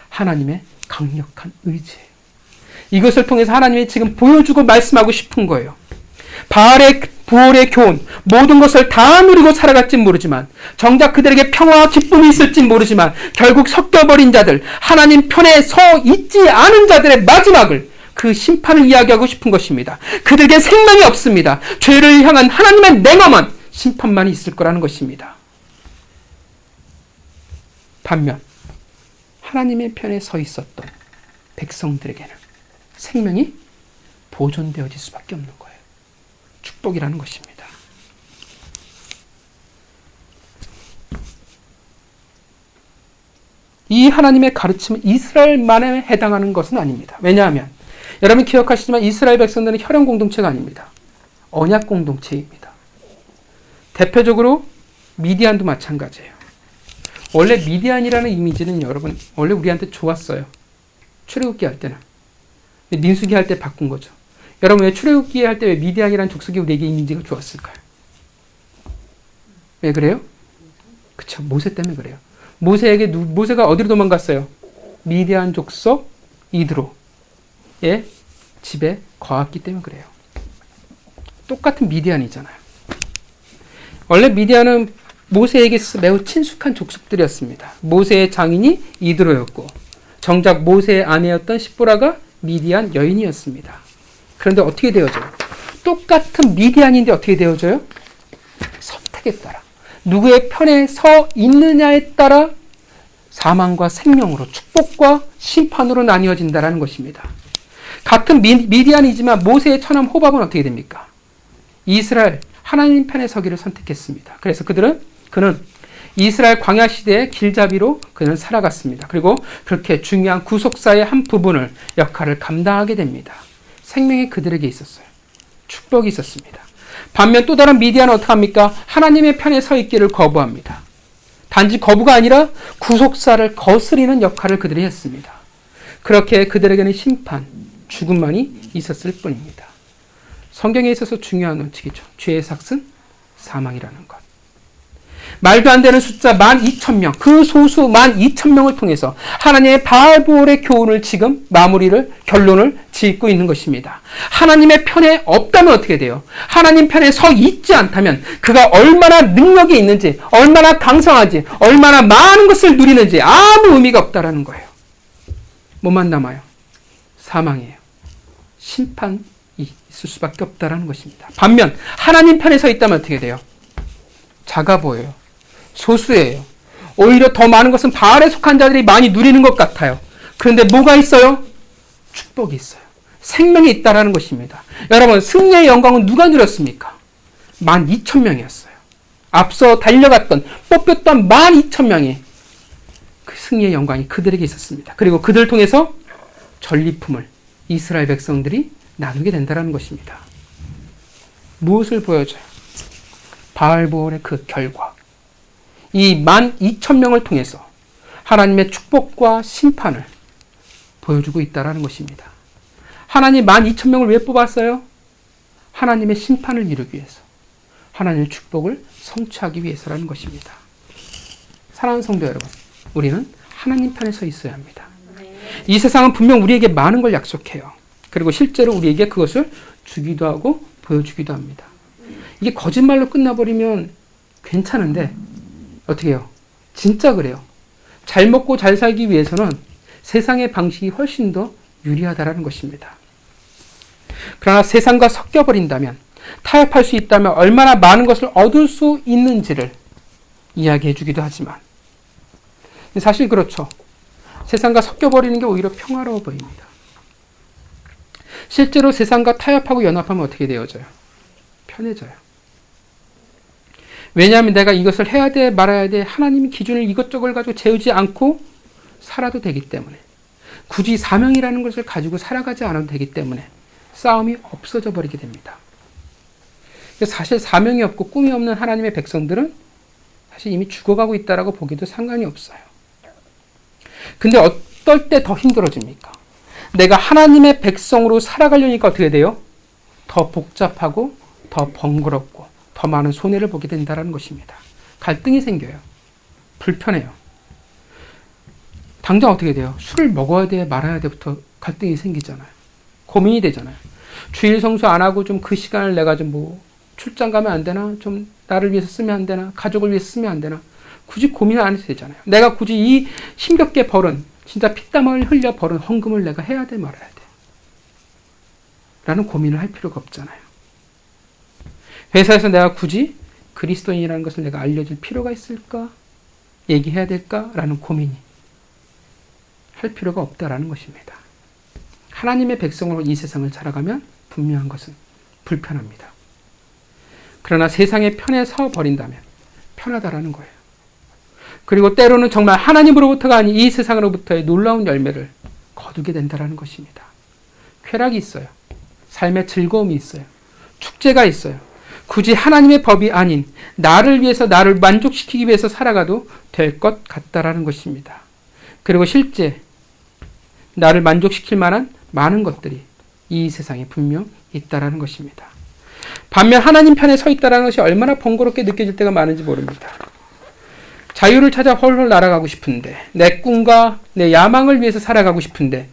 하나님의 강력한 의지예요. 이것을 통해서 하나님이 지금 보여주고 말씀하고 싶은 거예요. 바알의 부활의 교훈, 모든 것을 다 누리고 살아갈진 모르지만, 정작 그들에게 평화와 기쁨이 있을진 모르지만, 결국 섞여버린 자들, 하나님 편에 서 있지 않은 자들의 마지막을, 그 심판을 이야기하고 싶은 것입니다. 그들에게 생명이 없습니다. 죄를 향한 하나님의 냉엄한 심판만 있을 거라는 것입니다. 반면 하나님의 편에 서 있었던 백성들에게는 생명이 보존되어질 수밖에 없는 거예요. 축복이라는 것입니다. 이 하나님의 가르침은 이스라엘만에 해당하는 것은 아닙니다. 왜냐하면 여러분 기억하시지만 이스라엘 백성들은 혈연 공동체가 아닙니다. 언약 공동체입니다. 대표적으로 미디안도 마찬가지예요. 원래 미디안이라는 이미지는 여러분 원래 우리한테 좋았어요. 출애굽기 할 때는. 민수기 할 때 바꾼 거죠. 여러분 왜 출애굽기 할 때 왜 미디안이라는 족속이 우리에게 이미지가 좋았을까요? 왜 그래요? 그쵸, 모세 때문에 그래요. 모세가 어디로 도망갔어요? 미디안 족속 이드로의 집에 거했기 때문에 그래요. 똑같은 미디안이잖아요. 원래 미디안은 모세에게 매우 친숙한 족속들이었습니다. 모세의 장인이 이드로였고 정작 모세의 아내였던 시보라가 미디안 여인이었습니다. 그런데 어떻게 되어져요? 똑같은 미디안인데 어떻게 되어져요? 선택에 따라. 누구의 편에 서 있느냐에 따라 사망과 생명으로, 축복과 심판으로 나뉘어진다는 것입니다. 같은 미디안이지만 모세의 처남 호밥은 어떻게 됩니까? 이스라엘 하나님 편에 서기를 선택했습니다. 그래서 그는 이스라엘 광야 시대의 길잡이로 그는 살아갔습니다. 그리고 그렇게 중요한 구속사의 한 부분을 역할을 감당하게 됩니다. 생명이 그들에게 있었어요. 축복이 있었습니다. 반면 또 다른 미디안은 어떻게 합니까? 하나님의 편에 서 있기를 거부합니다. 단지 거부가 아니라 구속사를 거스리는 역할을 그들이 했습니다. 그렇게 그들에게는 심판, 죽음만이 있었을 뿐입니다. 성경에 있어서 중요한 원칙이죠. 죄의 삭은 사망이라는 것. 말도 안 되는 숫자 12,000명, 그 소수 12,000명을 통해서 하나님의 바알부올의 교훈을 지금 결론을 짓고 있는 것입니다. 하나님의 편에 없다면 어떻게 돼요? 하나님 편에 서 있지 않다면 그가 얼마나 능력이 있는지, 얼마나 강성한지, 얼마나 많은 것을 누리는지 아무 의미가 없다라는 거예요. 뭐만 남아요? 사망이에요. 심판이 있을 수밖에 없다라는 것입니다. 반면 하나님 편에 서 있다면 어떻게 돼요? 작아 보여요. 소수예요. 오히려 더 많은 것은 바알에 속한 자들이 많이 누리는 것 같아요. 그런데 뭐가 있어요? 축복이 있어요. 생명이 있다라는 것입니다. 여러분, 승리의 영광은 누가 누렸습니까? 12,000명이었어요. 앞서 달려갔던, 뽑혔던 12,000명이 그 승리의 영광이 그들에게 있었습니다. 그리고 그들을 통해서 전리품을 이스라엘 백성들이 나누게 된다는 것입니다. 무엇을 보여줘요? 바알부올의 그 결과. 이 12,000명을 통해서 하나님의 축복과 심판을 보여주고 있다는 것입니다. 하나님 12,000명을 왜 뽑았어요? 하나님의 심판을 이루기 위해서. 하나님의 축복을 성취하기 위해서라는 것입니다. 사랑하는 성도 여러분, 우리는 하나님 편에 서 있어야 합니다. 이 세상은 분명 우리에게 많은 걸 약속해요. 그리고 실제로 우리에게 그것을 주기도 하고 보여주기도 합니다. 이게 거짓말로 끝나버리면 괜찮은데 어떻게 해요? 진짜 그래요. 잘 먹고 잘 살기 위해서는 세상의 방식이 훨씬 더 유리하다라는 것입니다. 그러나 세상과 섞여버린다면, 타협할 수 있다면 얼마나 많은 것을 얻을 수 있는지를 이야기해 주기도 하지만, 사실 그렇죠. 세상과 섞여버리는 게 오히려 평화로워 보입니다. 실제로 세상과 타협하고 연합하면 어떻게 되어져요? 편해져요. 왜냐하면 내가 이것을 해야 돼 말아야 돼 하나님의 기준을 이것저것 가지고 재우지 않고 살아도 되기 때문에, 굳이 사명이라는 것을 가지고 살아가지 않아도 되기 때문에 싸움이 없어져 버리게 됩니다. 사실 사명이 없고 꿈이 없는 하나님의 백성들은 사실 이미 죽어가고 있다라고 보기도 상관이 없어요. 근데 어떨 때 더 힘들어집니까? 내가 하나님의 백성으로 살아가려니까 어떻게 돼요? 더 복잡하고 더 번거롭고 더 많은 손해를 보게 된다는 것입니다. 갈등이 생겨요. 불편해요. 당장 어떻게 돼요? 술을 먹어야 돼 말아야 돼부터 갈등이 생기잖아요. 고민이 되잖아요. 주일 성수 안 하고 좀 그 시간을 내가 좀 뭐 출장 가면 안 되나? 좀 나를 위해서 쓰면 안 되나? 가족을 위해서 쓰면 안 되나? 굳이 고민을 안 해도 되잖아요. 내가 굳이 이 힘겹게 벌은, 진짜 피땀을 흘려 벌은 헌금을 내가 해야 돼 말아야 돼 라는 고민을 할 필요가 없잖아요. 회사에서 내가 굳이 그리스도인이라는 것을 내가 알려줄 필요가 있을까? 얘기해야 될까? 라는 고민이 할 필요가 없다라는 것입니다. 하나님의 백성으로 이 세상을 살아가면 분명한 것은 불편합니다. 그러나 세상의 편에 서 버린다면 편하다라는 거예요. 그리고 때로는 정말 하나님으로부터가 아닌 이 세상으로부터의 놀라운 열매를 거두게 된다라는 것입니다. 쾌락이 있어요. 삶의 즐거움이 있어요. 축제가 있어요. 굳이 하나님의 법이 아닌 나를 위해서, 나를 만족시키기 위해서 살아가도 될 것 같다라는 것입니다. 그리고 실제 나를 만족시킬 만한 많은 것들이 이 세상에 분명 있다라는 것입니다. 반면 하나님 편에 서 있다라는 것이 얼마나 번거롭게 느껴질 때가 많은지 모릅니다. 자유를 찾아 헐헐 날아가고 싶은데, 내 꿈과 내 야망을 위해서 살아가고 싶은데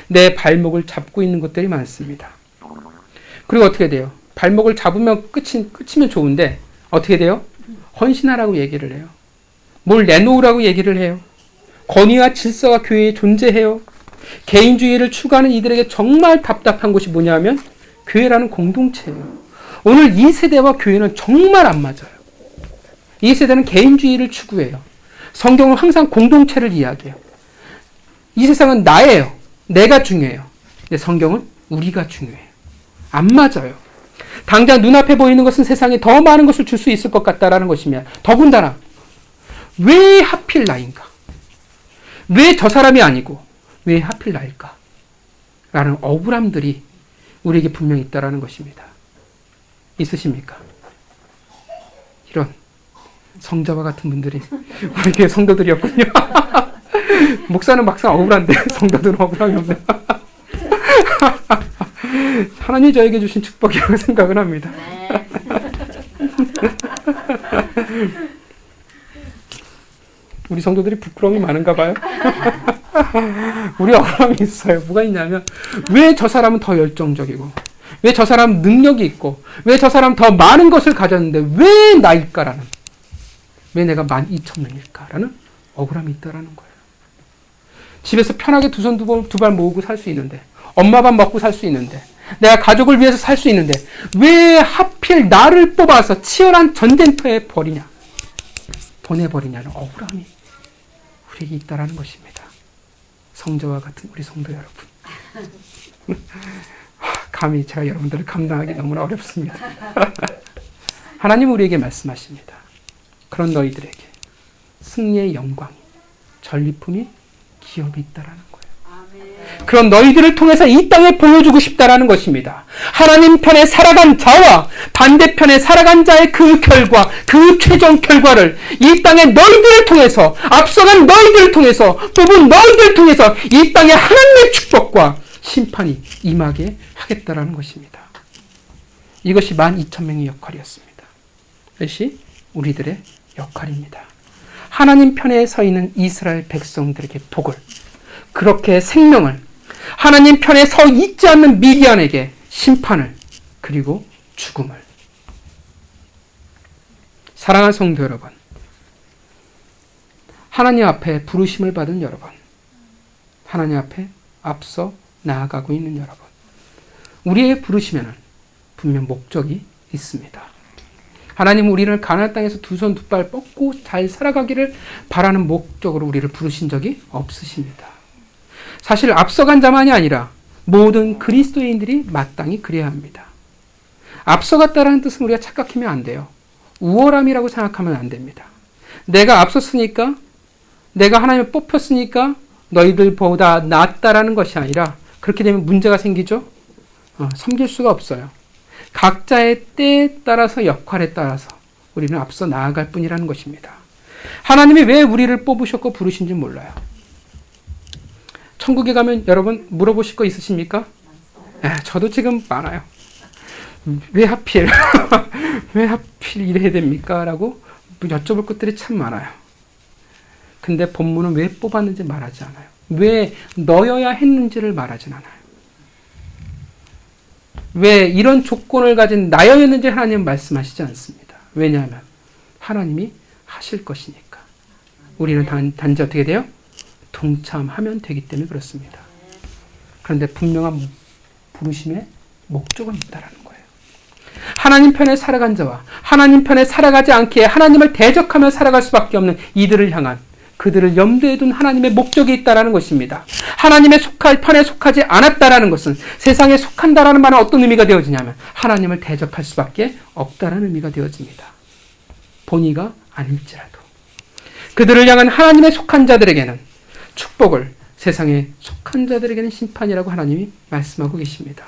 내 발목을 잡고 있는 것들이 많습니다. 그리고 어떻게 돼요? 발목을 잡으면 끝이면 좋은데 어떻게 돼요? 헌신하라고 얘기를 해요. 뭘 내놓으라고 얘기를 해요. 권위와 질서가 교회에 존재해요. 개인주의를 추구하는 이들에게 정말 답답한 것이 뭐냐면 교회라는 공동체예요. 오늘 이 세대와 교회는 정말 안 맞아요. 이 세대는 개인주의를 추구해요. 성경은 항상 공동체를 이야기해요. 이 세상은 나예요. 내가 중요해요. 근데 성경은 우리가 중요해요. 안 맞아요. 당장 눈앞에 보이는 것은 세상에 더 많은 것을 줄 수 있을 것 같다라는 것이며, 더군다나 왜 하필 나인가? 왜 저 사람이 아니고 왜 하필 나일까? 라는 억울함들이 우리에게 분명히 있다라는 것입니다. 있으십니까? 이런 성자와 같은 분들이 우리 교회 성도들이었군요. 목사는 막상 억울한데 성도들은 억울함이 없네. 하나님이 저에게 주신 축복이라고 생각을 합니다. 우리 성도들이 부끄러움이 많은가 봐요. 우리 억울함이 있어요. 뭐가 있냐면 왜 저 사람은 더 열정적이고, 왜 저 사람은 능력이 있고, 왜 저 사람은 더 많은 것을 가졌는데 왜 나일까라는, 왜 내가 12,000명일까라는 억울함이 있다라는 거예요. 집에서 편하게 두 손 두 발 모으고 살 수 있는데, 엄마 밥 먹고 살 수 있는데, 내가 가족을 위해서 살 수 있는데 왜 하필 나를 뽑아서 치열한 전쟁터에 버리냐, 보내버리냐는 억울함이 우리에게 있다라는 것입니다. 성자와 같은 우리 성도 여러분, 감히 제가 여러분들을 감당하기 너무나 어렵습니다. 하나님 우리에게 말씀하십니다. 그런 너희들에게 승리의 영광이, 전리품이, 기업이 있다라는 거예요. 그런 너희들을 통해서 이 땅에 보여주고 싶다라는 것입니다. 하나님 편에 살아간 자와 반대편에 살아간 자의 그 결과, 그 최종 결과를 이 땅에 너희들을 통해서, 앞서간 너희들을 통해서, 뽑은 너희들을 통해서 이 땅에 하나님의 축복과 심판이 임하게 하겠다라는 것입니다. 이것이 12,000명의 역할이었습니다. 이것이 우리들의 역할입니다. 하나님 편에 서 있는 이스라엘 백성들에게 복을, 그렇게 생명을, 하나님 편에 서 있지 않는 미디안에게 심판을, 그리고 죽음을. 사랑하는 성도 여러분, 하나님 앞에 부르심을 받은 여러분, 하나님 앞에 앞서 나아가고 있는 여러분. 우리의 부르심에는 분명 목적이 있습니다. 하나님은 우리를 가나안 땅에서 두 손 두 발 뻗고 잘 살아가기를 바라는 목적으로 우리를 부르신 적이 없으십니다. 사실 앞서간 자만이 아니라 모든 그리스도인들이 마땅히 그래야 합니다. 앞서갔다라는 뜻은 우리가 착각하면 안 돼요. 우월함이라고 생각하면 안 됩니다. 내가 앞섰으니까, 내가 하나님을 뽑혔으니까 너희들보다 낫다라는 것이 아니라 그렇게 되면 문제가 생기죠. 섬길 수가 없어요. 각자의 때에 따라서 역할에 따라서 우리는 앞서 나아갈 뿐이라는 것입니다. 하나님이 왜 우리를 뽑으셨고 부르신지 몰라요. 천국에 가면 여러분 물어보실 거 있으십니까? 저도 지금 많아요. 왜 하필 왜 하필 이래야 됩니까? 라고 여쭤볼 것들이 참 많아요. 근데 본문은 왜 뽑았는지 말하지 않아요. 왜 너여야 했는지를 말하진 않아요. 왜 이런 조건을 가진 나여였는지 하나님은 말씀하시지 않습니다. 왜냐하면 하나님이 하실 것이니까. 우리는 단지 어떻게 돼요? 동참하면 되기 때문에 그렇습니다. 그런데 분명한 부르심의 목적은 있다라는 거예요. 하나님 편에 살아간 자와 하나님 편에 살아가지 않기에 하나님을 대적하며 살아갈 수밖에 없는 이들을 향한 그들을 염두에 둔 하나님의 목적이 있다라는 것입니다. 하나님의 편에 속하지 않았다라는 것은 세상에 속한다라는 말은 어떤 의미가 되어지냐면 하나님을 대적할 수밖에 없다라는 의미가 되어집니다. 본의가 아닐지라도. 그들을 향한 하나님의 속한 자들에게는 축복을, 세상에 속한 자들에게는 심판이라고 하나님이 말씀하고 계십니다.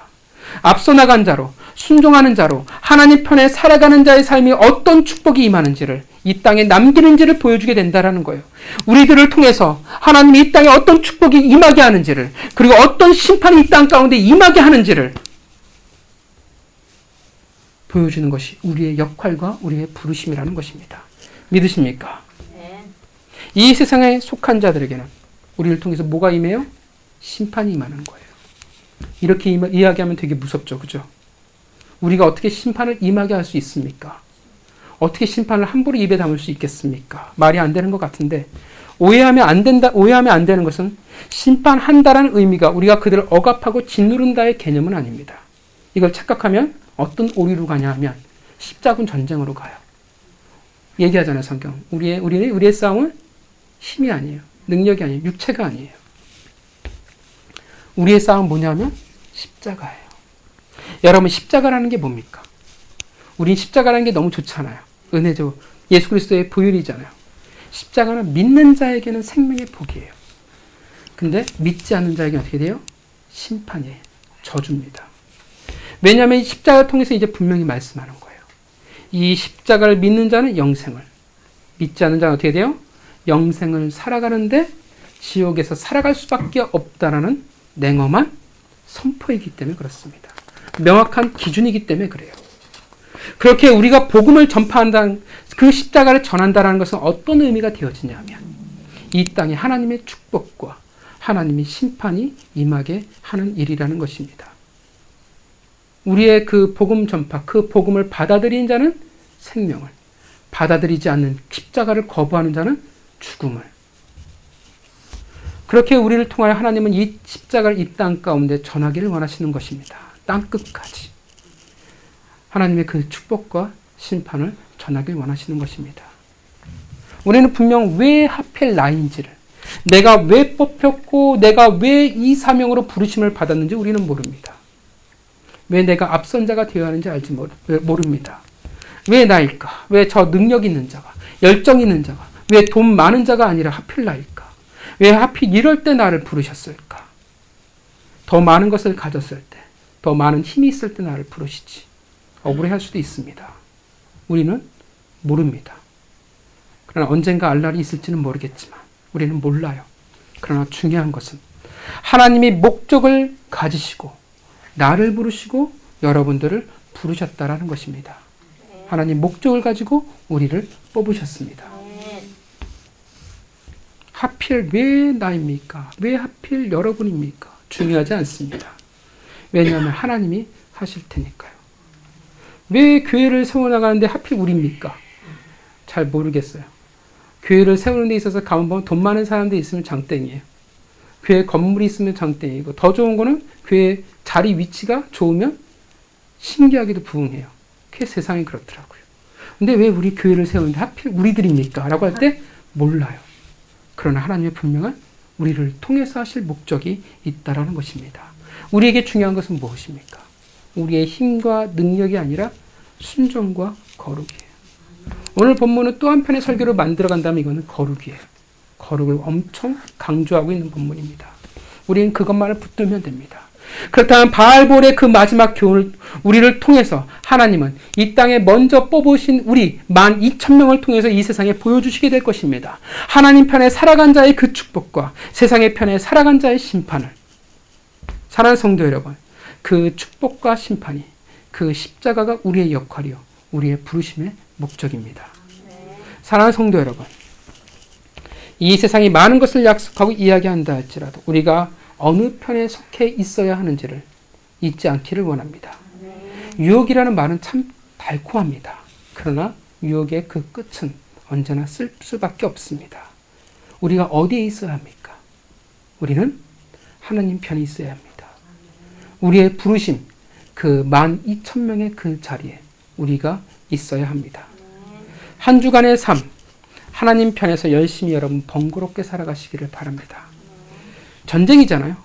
앞서 나간 자로, 순종하는 자로 하나님 편에 살아가는 자의 삶이 어떤 축복이 임하는지를, 이 땅에 남기는지를 보여주게 된다라는 거예요. 우리들을 통해서 하나님이 이 땅에 어떤 축복이 임하게 하는지를, 그리고 어떤 심판이 이 땅 가운데 임하게 하는지를 보여주는 것이 우리의 역할과 우리의 부르심이라는 것입니다. 믿으십니까? 네. 이 세상에 속한 자들에게는 우리를 통해서 뭐가 임해요? 심판이 임하는 거예요. 이렇게 이야기하면 되게 무섭죠. 그죠? 우리가 어떻게 심판을 임하게 할 수 있습니까? 어떻게 심판을 함부로 입에 담을 수 있겠습니까? 말이 안 되는 것 같은데, 오해하면 안 되는 것은 심판한다라는 의미가 우리가 그들을 억압하고 짓누른다의 개념은 아닙니다. 이걸 착각하면 어떤 오리로 가냐 하면 십자군 전쟁으로 가요. 얘기하잖아요, 성경. 우리의 싸움은 힘이 아니에요. 능력이 아니에요. 육체가 아니에요. 우리의 싸움은 뭐냐면 십자가예요. 여러분, 십자가라는 게 뭡니까? 우린 십자가라는 게 너무 좋잖아요. 은혜죠. 예수 그리스도의 보혈이잖아요. 십자가는 믿는 자에게는 생명의 복이에요. 근데 믿지 않는 자에게는 어떻게 돼요? 심판이에요. 저주입니다. 왜냐하면 십자가를 통해서 이제 분명히 말씀하는 거예요. 이 십자가를 믿는 자는 영생을, 믿지 않는 자는 어떻게 돼요? 영생을 살아가는데 지옥에서 살아갈 수밖에 없다라는 냉엄한 선포이기 때문에 그렇습니다. 명확한 기준이기 때문에 그래요. 그렇게 우리가 복음을 전파한다는, 그 십자가를 전한다는 것은 어떤 의미가 되어지냐면 이 땅에 하나님의 축복과 하나님의 심판이 임하게 하는 일이라는 것입니다. 우리의 그 복음 전파, 그 복음을 받아들인 자는 생명을, 받아들이지 않는 십자가를 거부하는 자는 죽음을. 그렇게 우리를 통하여 하나님은 이 십자가를 이 땅 가운데 전하기를 원하시는 것입니다. 땅 끝까지. 하나님의 그 축복과 심판을 전하길 원하시는 것입니다. 우리는 분명 왜 하필 나인지를, 내가 왜 뽑혔고 내가 왜 이 사명으로 부르심을 받았는지 우리는 모릅니다. 왜 내가 앞선 자가 되어야 하는지 모릅니다. 왜 나일까? 왜 저 능력 있는 자가, 열정 있는 자가, 왜 돈 많은 자가 아니라 하필 나일까? 왜 하필 이럴 때 나를 부르셨을까? 더 많은 것을 가졌을 때, 더 많은 힘이 있을 때 나를 부르시지. 억울해할 수도 있습니다. 우리는 모릅니다. 그러나 언젠가 알 날이 있을지는 모르겠지만 우리는 몰라요. 그러나 중요한 것은 하나님이 목적을 가지시고 나를 부르시고 여러분들을 부르셨다라는 것입니다. 하나님 목적을 가지고 우리를 뽑으셨습니다. 하필 왜 나입니까? 왜 하필 여러분입니까? 중요하지 않습니다. 왜냐하면 하나님이 하실 테니까요. 왜 교회를 세워나가는데 하필 우리입니까? 잘 모르겠어요. 교회를 세우는 데 있어서 가만 보면 돈 많은 사람들이 있으면 장땡이에요. 교회 건물이 있으면 장땡이고, 더 좋은 거는 교회 자리 위치가 좋으면 신기하게도 부흥해요. 그게 세상이 그렇더라고요. 근데 왜 우리 교회를 세우는데 하필 우리들입니까? 라고 할 때 몰라요. 그러나 하나님의 분명한 우리를 통해서 하실 목적이 있다라는 것입니다. 우리에게 중요한 것은 무엇입니까? 우리의 힘과 능력이 아니라 순종과 거룩이에요. 오늘 본문은 또 한편의 설교를 만들어 간다면 이거는 거룩이에요. 거룩을 엄청 강조하고 있는 본문입니다. 우리는 그것만을 붙들면 됩니다. 그렇다면 바알볼의 그 마지막 교훈을 우리를 통해서 하나님은 이 땅에 먼저 뽑으신 우리 12,000명을 통해서 이 세상에 보여주시게 될 것입니다. 하나님 편에 살아간 자의 그 축복과 세상의 편에 살아간 자의 심판을, 사랑하는 성도 여러분, 그 축복과 심판이, 그 십자가가 우리의 역할이요, 우리의 부르심의 목적입니다. 사랑하는 성도 여러분, 이 세상이 많은 것을 약속하고 이야기한다 할지라도 우리가 어느 편에 속해 있어야 하는지를 잊지 않기를 원합니다. 유혹이라는 말은 참 달콤합니다. 그러나 유혹의 그 끝은 언제나 쓸 수밖에 없습니다. 우리가 어디에 있어야 합니까? 우리는 하나님 편에 있어야 합니다. 우리의 부르심, 그 12,000명의 그 자리에 우리가 있어야 합니다. 한 주간의 삶, 하나님 편에서 열심히 여러분 번거롭게 살아가시기를 바랍니다. 전쟁이잖아요.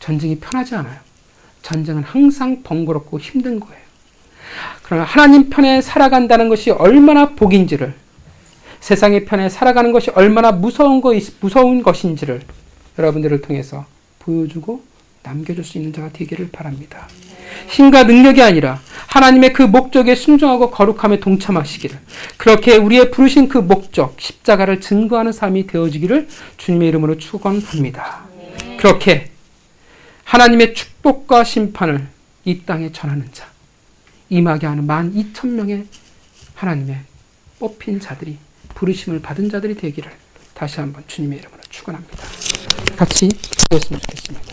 전쟁이 편하지 않아요. 전쟁은 항상 번거롭고 힘든 거예요. 그러나 하나님 편에 살아간다는 것이 얼마나 복인지를, 세상의 편에 살아가는 것이 얼마나 무서운 것인지를 여러분들을 통해서 보여주고 남겨줄 수 있는 자가 되기를 바랍니다. 힘과 능력이 아니라 하나님의 그 목적에 순종하고 거룩함에 동참하시기를, 그렇게 우리의 부르신 그 목적, 십자가를 증거하는 삶이 되어지기를 주님의 이름으로 축원합니다. 그렇게 하나님의 축복과 심판을 이 땅에 전하는 자, 임하게 하는 12,000명의 하나님의 뽑힌 자들이, 부르심을 받은 자들이 되기를 다시 한번 주님의 이름으로 축원합니다. 같이 기도했으면 좋겠습니다.